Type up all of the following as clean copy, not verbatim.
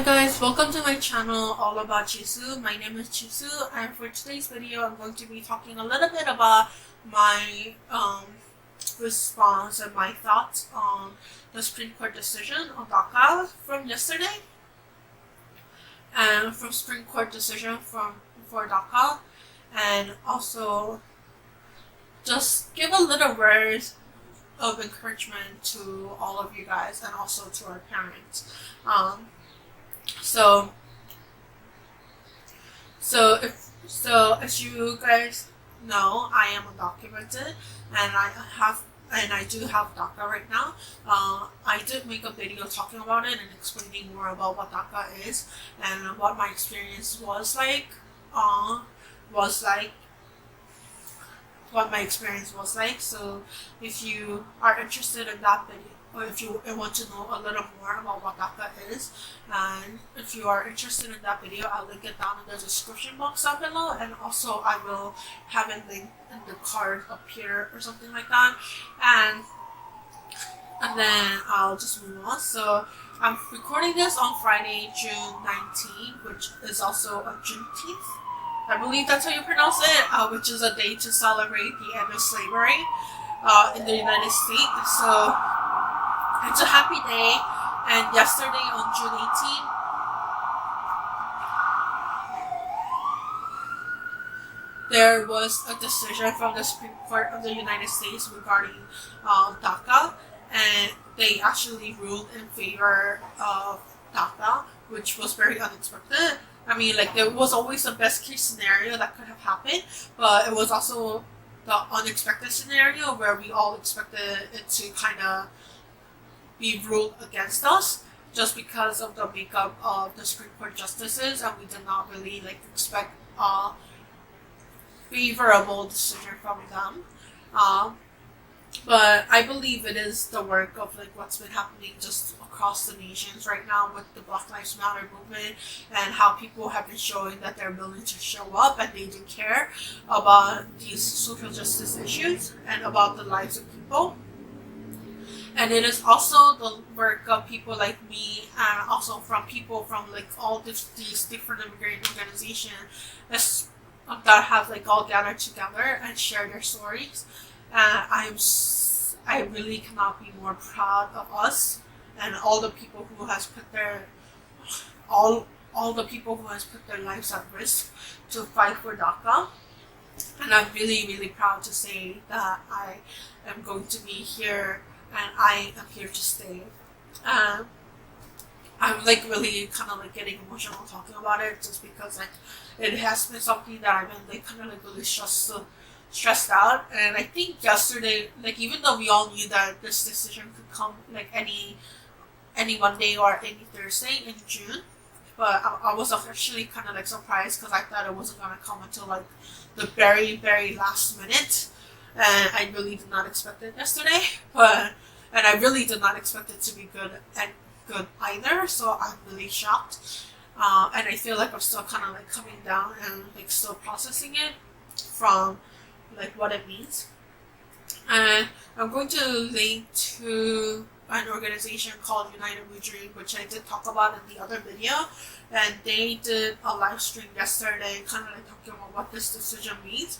Hi guys, welcome to my channel all about Jisu. My name is Jisu, and for today's video I'm going to be talking a little bit about my response and my thoughts on the Supreme Court decision on DACA from yesterday, and from Supreme Court decision for DACA, and also just give a little words of encouragement to all of you guys and also to our parents. So as you guys know, I am undocumented, and I do have DACA right now. I did make a video talking about it and explaining more about what DACA is and what my experience was like. So if you are interested in that video, or if you want to know a little more about what DACA is, and if you are interested in that video, I'll link it down in the description box down below, and also I will have it linked in the card up here or something like that, and then I'll just move on. So I'm recording this on Friday, June 19th, which is also a Juneteenth. I believe that's how you pronounce it, which is a day to celebrate the end of slavery in the United States. So it's a happy day, and yesterday on June 18th, there was a decision from the Supreme Court of the United States regarding DACA, and they actually ruled in favor of DACA, which was very unexpected. I mean, like, there was always the best case scenario that could have happened, but it was also the unexpected scenario where we all expected it to kind of be ruled against us just because of the makeup of the Supreme Court justices, and we did not really expect a favorable decision from them. But I believe it is the work of what's been happening just across the nations right now with the Black Lives Matter movement, and how people have been showing that they're willing to show up and they do care about these social justice issues and about the lives of people. And it is also the work of people like me, and also from people from all these different immigrant organizations that have all gathered together and share their stories. I really cannot be more proud of us and all the people who has put their lives at risk to fight for DACA. And I'm really, really proud to say that I am going to be here, and I am here to stay. I'm really kind of getting emotional talking about it, just because it has been something that I've been really stressed out. And I think yesterday, even though we all knew that this decision could come any Monday or any Thursday in June, but I was actually kind of surprised, because I thought it wasn't gonna come until the very, very last minute, and I really did not expect it yesterday. And I really did not expect it to be good either. So I'm really shocked, and I feel I'm still kind of coming down and still processing it from what it means. And I'm going to link to an organization called Undocumented Immigrant, which I did talk about in the other video, and they did a live stream yesterday kind of talking about what this decision means,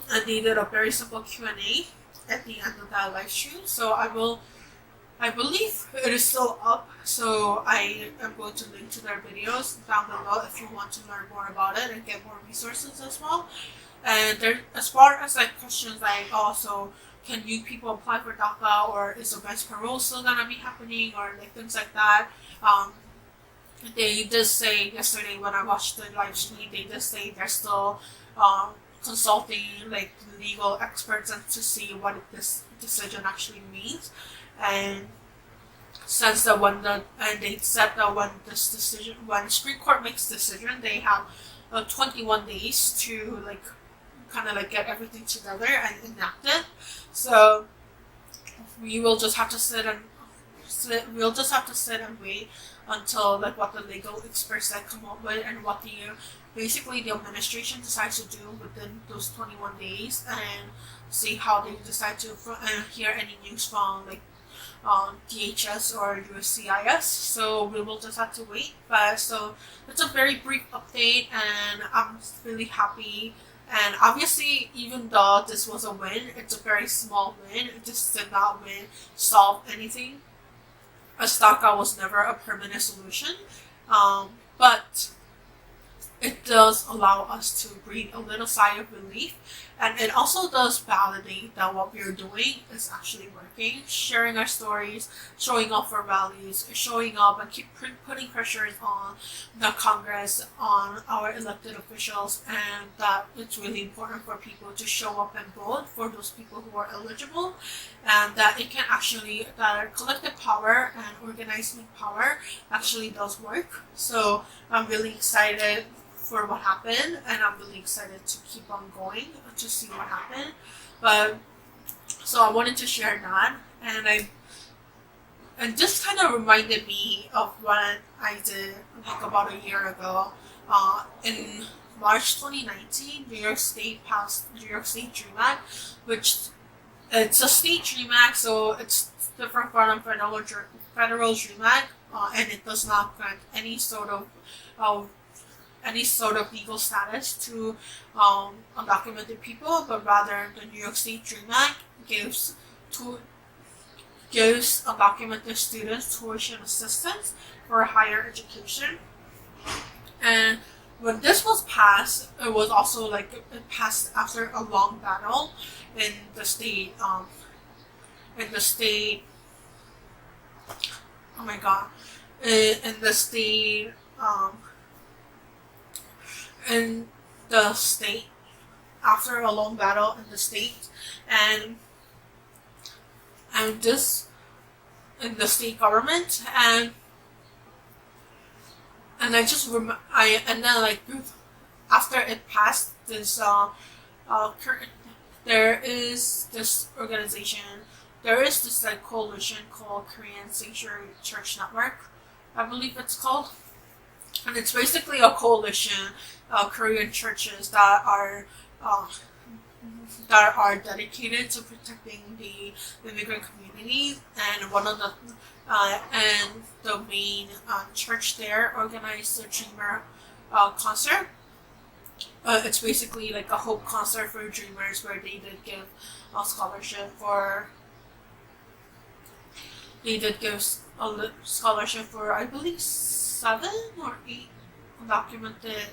and they did a very simple Q&A at the end of that live stream. So I believe it is still up, so I am going to link to their videos down below if you want to learn more about it and get more resources as well. And there, as far as questions so can new people apply for DACA, or is advanced parole still gonna be happening, or things like that, they did say yesterday when I watched the live stream, they did say they're still consulting legal experts and to see what this decision actually means. And since they said that when Supreme Court makes decision, they have 21 days to get everything together and enact it. So we will just have to sit and wait until what the legal experts come up with, and what the administration decides to do within those 21 days, and see how they decide to hear any news from DHS or USCIS, so we will just have to wait. But so it's a very brief update, and I'm really happy. And obviously, even though this was a win, it's a very small win. It just did not solve anything. As DACA was never a permanent solution, but it does allow us to breathe a little sigh of relief, and it also does validate that what we're doing is actually working. Sharing our stories, showing up for rallies, showing up and keep putting pressures on the Congress, on our elected officials, and that it's really important for people to show up and vote for those people who are eligible, and that it can actually, that our collective power and organizing power actually does work. So I'm really excited for what happened, and I'm really excited to keep on going to see what happened. But so I wanted to share that, and this kind of reminded me of what I did like about a year ago. In March 2019, New York State passed New York State Dream Act, which it's a state Dream Act, so it's different from federal Dream Act, and it does not grant any sort of legal status to undocumented people, but rather the New York State Dream Act gives undocumented students tuition assistance for higher education. And when this was passed, it was also like it passed after a long battle in the state. Oh my god! In the state. In the state, after a long battle in the state, and this in the state government, and I just and then like after it passed, this there is this like coalition called Korean Sanctuary Church Network, I believe it's called. And it's basically a coalition of Korean churches that are dedicated to protecting the immigrant community. And one of the main church there organized the Dreamer concert. It's basically like a hope concert for dreamers, where they did give a scholarship for. They did give a scholarship for, I believe, 7 or 8 undocumented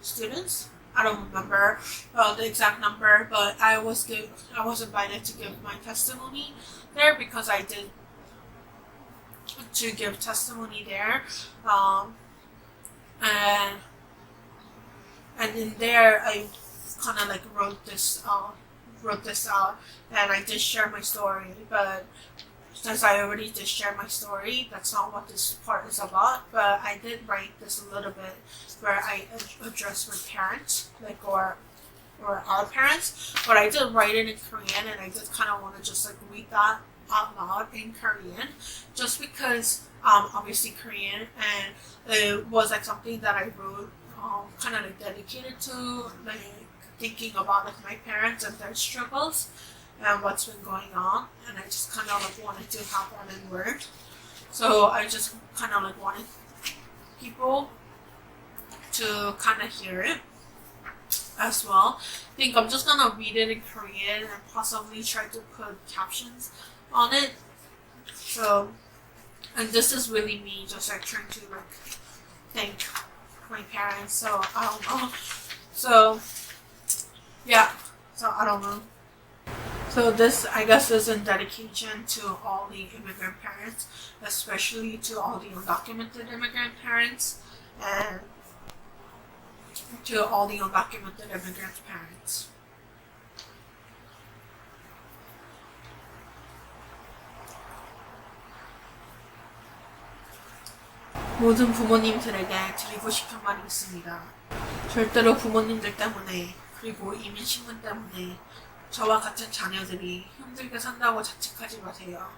students. I don't remember the exact number, but I was invited to give my testimony there, because I did to give testimony there, and in there I kind of like wrote this out, and I did share my story, but since I already did share my story, that's not what this part is about. But I did write this a little bit where I address my parents, like or our parents. But I did write it in Korean, and I did kind of want to just like read that out loud in Korean, just because obviously Korean, and it was like something that I wrote kind of like dedicated to like thinking about like my parents and their struggles and what's been going on, and I just kind of like wanted to have that in word. So I just kind of like wanted people to kind of hear it as well. I think I'm just gonna read it in Korean and possibly try to put captions on it. So, and this is really me just like trying to like thank my parents. So I don't know. So yeah. So I don't know. So this, I guess, is in dedication to all the immigrant parents, especially to all the undocumented immigrant parents, and to all the undocumented immigrant parents. 모든 부모님들에게 드리고 싶은 말이 있습니다. 절대로 부모님들 때문에, 그리고 이민 신분 때문에 저와 같은 자녀들이 힘들게 산다고 자책하지 마세요.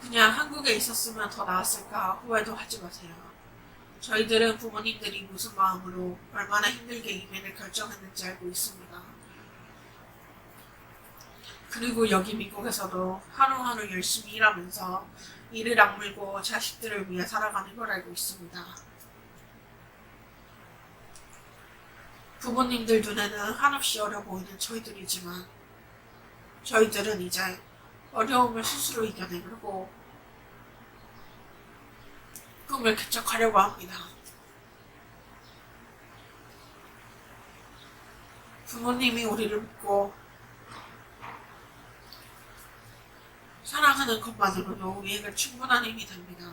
그냥 한국에 있었으면 더 나았을까 후회도 하지 마세요. 저희들은 부모님들이 무슨 마음으로 얼마나 힘들게 이민을 결정했는지 알고 있습니다. 그리고 여기 미국에서도 하루하루 열심히 일하면서 이를 악물고 자식들을 위해 살아가는 걸 알고 있습니다. 부모님들 눈에는 한없이 어려 보이는 저희들이지만 저희들은 이제 어려움을 스스로 이겨내고 꿈을 개척하려고 합니다. 부모님이 우리를 믿고 사랑하는 것만으로도 우리에게 충분한 힘이 됩니다.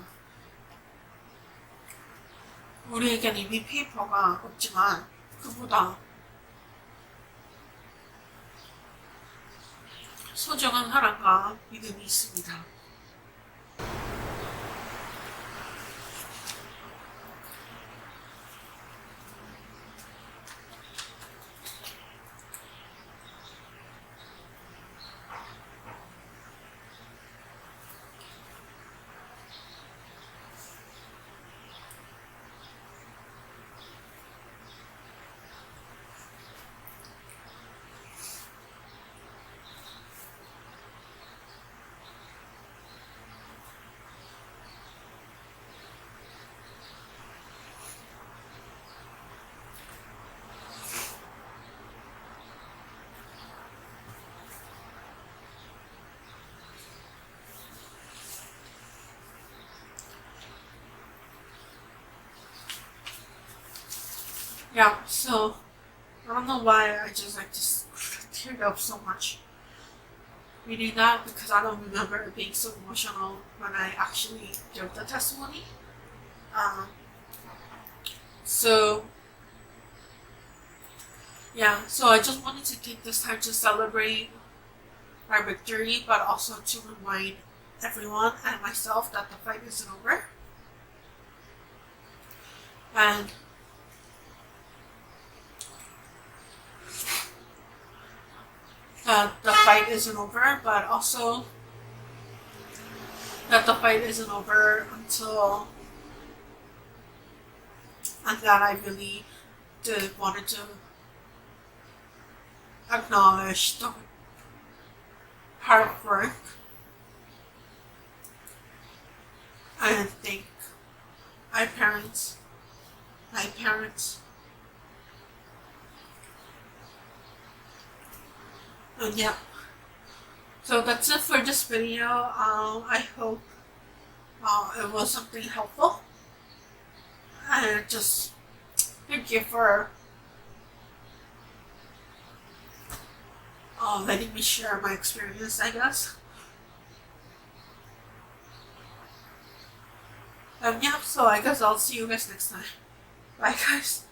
우리에겐 이미 페이퍼가 없지만 그보다 소중한 사랑과 믿음이 있습니다. Yeah, so I don't know why I just teared up so much reading that because I don't remember it being so emotional when I actually gave the testimony. So I just wanted to take this time to celebrate our victory, but also to remind everyone and myself that the fight isn't over. And that the fight isn't over, but also that the fight isn't over and that I really wanted to acknowledge the hard work and thank my parents, and yeah. So that's it for this video. I hope it was something helpful. And just thank you for letting me share my experience, I guess. And yeah, so I guess I'll see you guys next time. Bye guys.